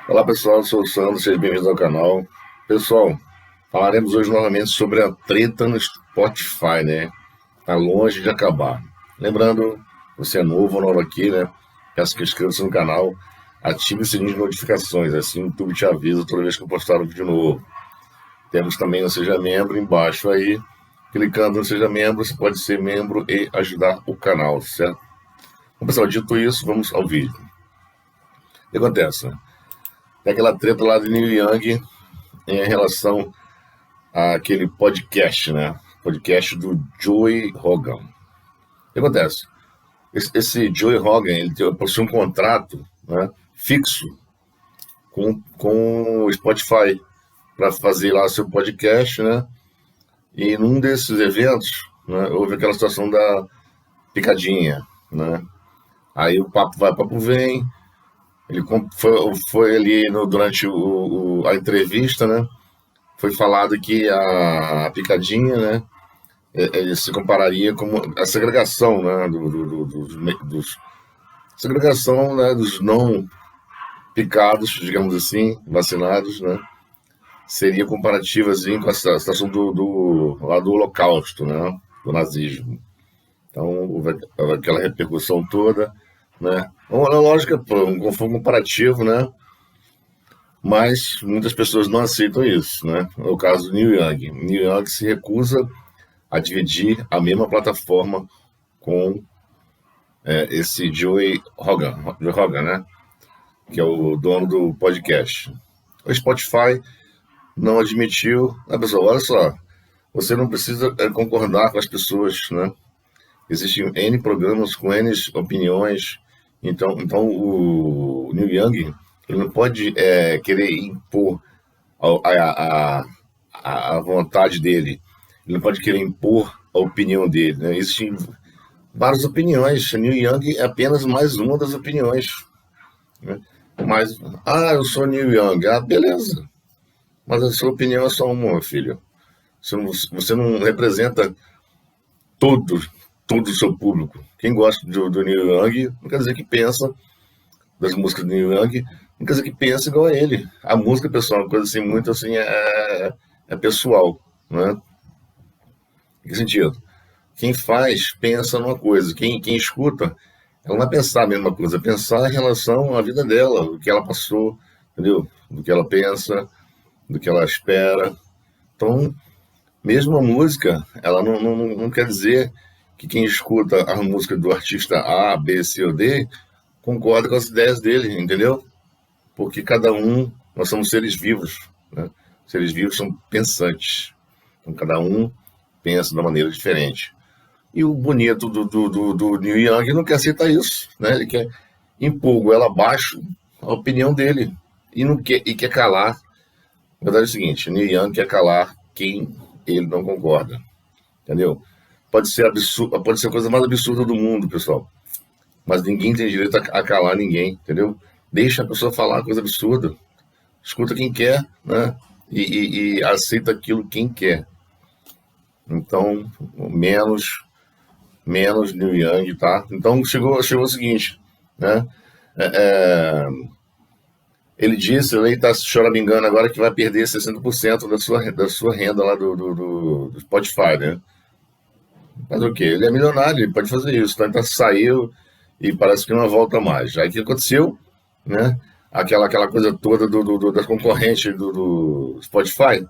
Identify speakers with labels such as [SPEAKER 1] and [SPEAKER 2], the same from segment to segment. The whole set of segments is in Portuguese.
[SPEAKER 1] Olá pessoal, eu sou o Sandro, sejam bem-vindos ao canal. Pessoal, falaremos hoje novamente sobre a treta no Spotify, né? Tá longe de acabar. Lembrando, você é novo ou novo aqui, né? Peço que inscreva-se no canal, ative o sininho de notificações, assim o YouTube te avisa toda vez que eu postar um vídeo novo. Temos também o Seja Membro embaixo aí. Clicando no Seja Membro, você pode ser membro e ajudar o canal, certo? Bom, pessoal, dito isso, vamos ao vídeo. O que acontece, né? Tem aquela treta lá de Neil Young em relação àquele podcast, né? Podcast do Joey Rogan. O que acontece? Esse Joey Rogan, ele possui um contrato, né, fixo com o Spotify para fazer lá seu podcast, né? E num desses eventos, né, houve aquela situação da picadinha, né? Aí o papo vai, o papo vem. Ele foi ali durante a entrevista, né? Foi falado que a picadinha, né? Ele se compararia como a segregação, né? Segregação, né? Dos não picados, digamos assim, vacinados, né? Seria comparativa assim com a situação lá do Holocausto, né? Do nazismo. Então, houve aquela repercussão toda, né? Uma lógica, um comparativo, né? Mas muitas pessoas não aceitam isso, né? É o caso do Neil Young. Neil Young se recusa a dividir a mesma plataforma com esse Joey Rogan, né? Que é o dono do podcast. O Spotify não admitiu. Pessoal, olha só, você não precisa concordar com as pessoas, né? Existem N programas com N opiniões. Então o Neil Young, ele não pode querer impor a vontade dele. Ele não pode querer impor a opinião dele, né? Existem várias opiniões. Neil Young é apenas mais uma das opiniões, né? Mas, eu sou Neil Young. Beleza. Mas a sua opinião é só uma, meu filho. Você não representa todo o seu público. Quem gosta do Neil Young não quer dizer que pensa das músicas do Neil Young, não quer dizer que pensa igual a ele. A música, pessoal, é uma coisa assim, muito assim, é pessoal, né? Em que sentido? Quem faz, pensa numa coisa. Quem escuta, ela não vai pensar a mesma coisa, pensar em relação à vida dela, o que ela passou, entendeu? Do que ela pensa, do que ela espera. Então, mesmo a música, ela não quer dizer que quem escuta a música do artista A, B, C ou D concorda com as ideias dele, entendeu? Porque nós somos seres vivos, né? Seres vivos são pensantes. Então, cada um pensa de uma maneira diferente. E o bonito do Neil Young não quer aceitar isso, né? Ele quer impor goela abaixo a opinião dele e quer calar. A verdade é o seguinte, Neil Young quer calar quem ele não concorda, entendeu? Pode ser absurdo, pode ser a coisa mais absurda do mundo, pessoal, mas ninguém tem direito a calar ninguém, entendeu? Deixa a pessoa falar coisa absurda, escuta quem quer, né? E aceita aquilo quem quer. Então, menos Neil Young, tá? Então, chegou o seguinte, né? Ele disse, ele está choramingando agora que vai perder 60% da sua renda lá do Spotify, né? Mas o quê? Ele é milionário, ele pode fazer isso. Então saiu e parece que não volta mais. Aí o que aconteceu, né? Aquela coisa toda das concorrentes do Spotify,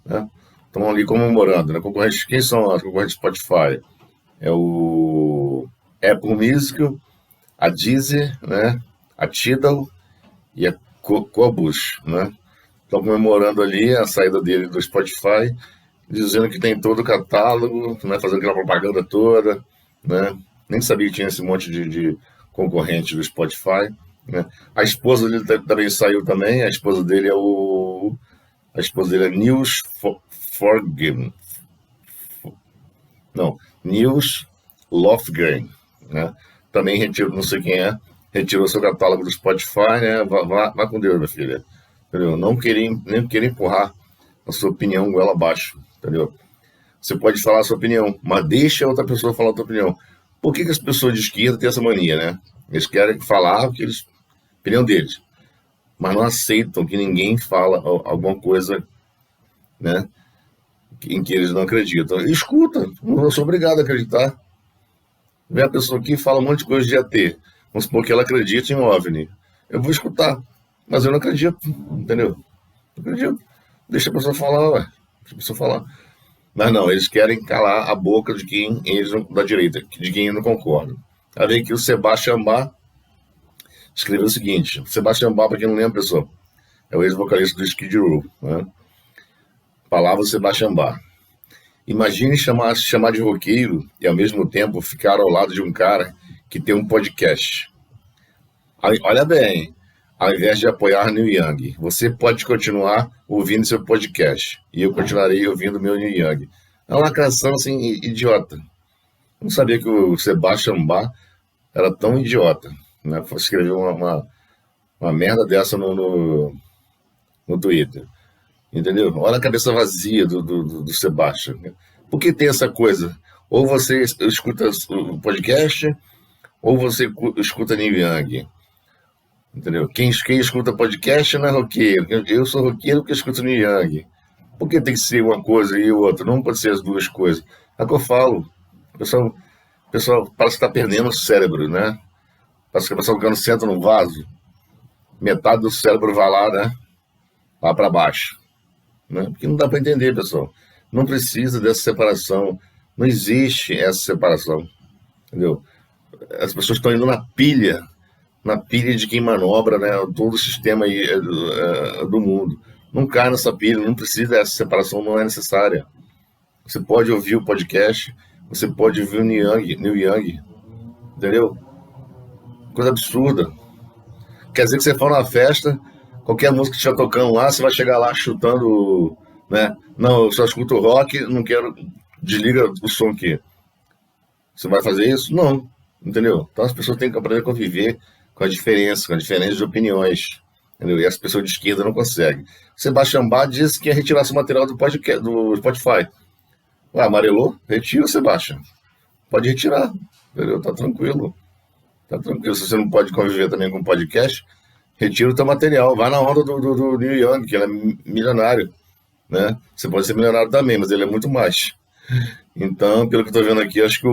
[SPEAKER 1] né? Estão ali comemorando, né? Concorrentes, quem são as concorrentes do Spotify? É o Apple Music, a Deezer, né? A Tidal e a Qobuz, né? Estão comemorando ali a saída dele do Spotify, dizendo que tem todo o catálogo, né? Fazendo aquela propaganda toda, né? Nem sabia que tinha esse monte de concorrente do Spotify, né? A esposa dele também saiu também. A esposa dele é Nils Forgren. Não, Nils Lofgren, né? Também retirou, não sei quem é, retirou seu catálogo do Spotify, né? Vá com Deus, minha filha. Entendeu? Nem querer empurrar a sua opinião goela abaixo, entendeu? Você pode falar a sua opinião, mas deixa a outra pessoa falar a sua opinião. Por que as pessoas de esquerda têm essa mania, né? Eles querem falar a opinião deles. mas não aceitam que ninguém fala alguma coisa, né, em que eles não acreditam. Escuta, não sou obrigado a acreditar. Vem a pessoa aqui e fala um monte de coisa de ET. Vamos supor que ela acredita em OVNI. Eu vou escutar, mas eu não acredito, entendeu? Não acredito. Deixa a pessoa falar, ué. Deixa a pessoa falar. Mas não, eles querem calar a boca de quem eles da direita, de quem não concordam. Aí vem aqui o Sebastian Bach escreveu o seguinte: Sebastian Bach, para quem não lembra, pessoal, é o ex-vocalista do Skid Row, né? Palavra Sebastian Bach. Imagine chamar de roqueiro e ao mesmo tempo ficar ao lado de um cara que tem um podcast. Olha bem, ao invés de apoiar Neil Young, você pode continuar ouvindo seu podcast e eu continuarei ouvindo meu Neil Young. É uma lacração assim, idiota. Não sabia que o Sebastian Bach era tão idiota, né? Escreveu uma merda dessa no Twitter. Entendeu? Olha a cabeça vazia do Sebastian. Por que tem essa coisa? Ou você escuta o podcast, ou você escuta Neil Young. Entendeu? Quem escuta podcast não é roqueiro. Eu sou roqueiro porque escuto Neil Young. Por que tem que ser uma coisa e outra? Não pode ser as duas coisas. É o que eu falo. O pessoal parece que está perdendo o cérebro, né? Parece que a pessoa quando senta no vaso, metade do cérebro vai lá, né? Lá para baixo. Né? Porque não dá para entender, pessoal. Não precisa dessa separação. Não existe essa separação. Entendeu? As pessoas estão indo na pilha de quem manobra, né, todo o sistema aí, do mundo. Não cai nessa pilha, não precisa dessa separação, não é necessária. Você pode ouvir o podcast, você pode ouvir o Neil Young, entendeu? Coisa absurda. Quer dizer que você for na festa, qualquer música que estiver tocando lá, você vai chegar lá chutando, né? Não, eu só escuto rock, não quero, desliga o som aqui. Você vai fazer isso? Não, entendeu? Então as pessoas têm que aprender a conviver com a diferença de opiniões, entendeu? E as pessoas de esquerda não conseguem. Sebastian Bach disse que ia retirar seu material do Spotify. Ah, amarelou? Retira, Sebastian. Pode retirar, entendeu? Tá tranquilo. Tá tranquilo. Se você não pode conviver também com podcast, retira o teu material. Vai na onda do Neil Young, que ele é milionário, né? Você pode ser milionário também, mas ele é muito mais. Então, pelo que eu tô vendo aqui, acho que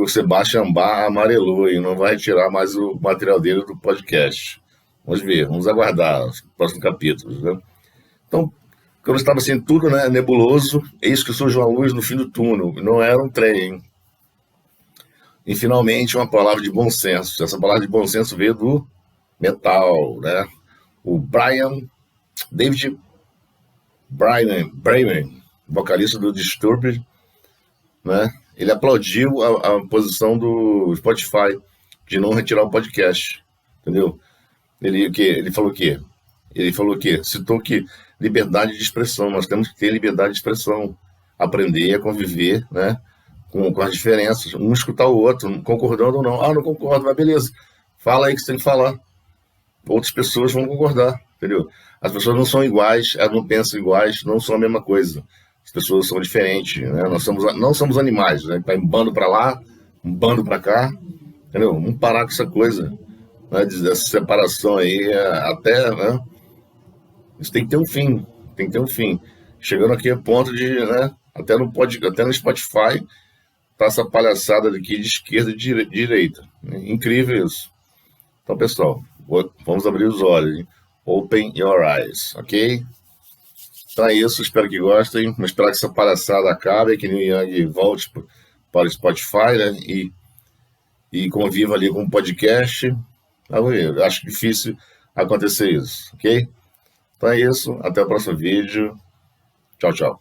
[SPEAKER 1] o Sebastian Bach amarelou e não vai retirar mais o material dele do podcast. Vamos ver, vamos aguardar os próximos capítulos, né? Então, quando estava assim, tudo, né, nebuloso, eis que surge uma luz no fim do túnel. Não era um trem, hein? E finalmente uma palavra de bom senso. Essa palavra de bom senso veio do metal, né? O David Brainerd, vocalista do Disturbed, né? Ele aplaudiu a posição do Spotify de não retirar o podcast, entendeu? Ele falou o quê? Ele falou o quê? Citou que liberdade de expressão, nós temos que ter liberdade de expressão, aprender a conviver, né, com as diferenças, um escutar o outro, concordando ou não. Ah, não concordo, mas beleza, fala aí que você tem que falar. Outras pessoas vão concordar, entendeu? As pessoas não são iguais, elas não pensam iguais, não são a mesma coisa. As pessoas são diferentes, né? Não somos animais, né? Tá um bando para lá, um bando para cá, entendeu? Vamos parar com essa coisa, né? Dessa separação aí, até, né? Isso tem que ter um fim, tem que ter um fim. Chegando aqui a ponto de, né? Até no Spotify, tá essa palhaçada aqui de esquerda e de direita. Incrível isso. Então, pessoal, vamos abrir os olhos, hein? Open your eyes, ok? Então é isso, espero que gostem. Espero que essa palhaçada acabe, que Neil Young volte para o Spotify, né? E conviva ali com o podcast. Eu acho difícil acontecer isso, ok? Então é isso, até o próximo vídeo. Tchau, tchau.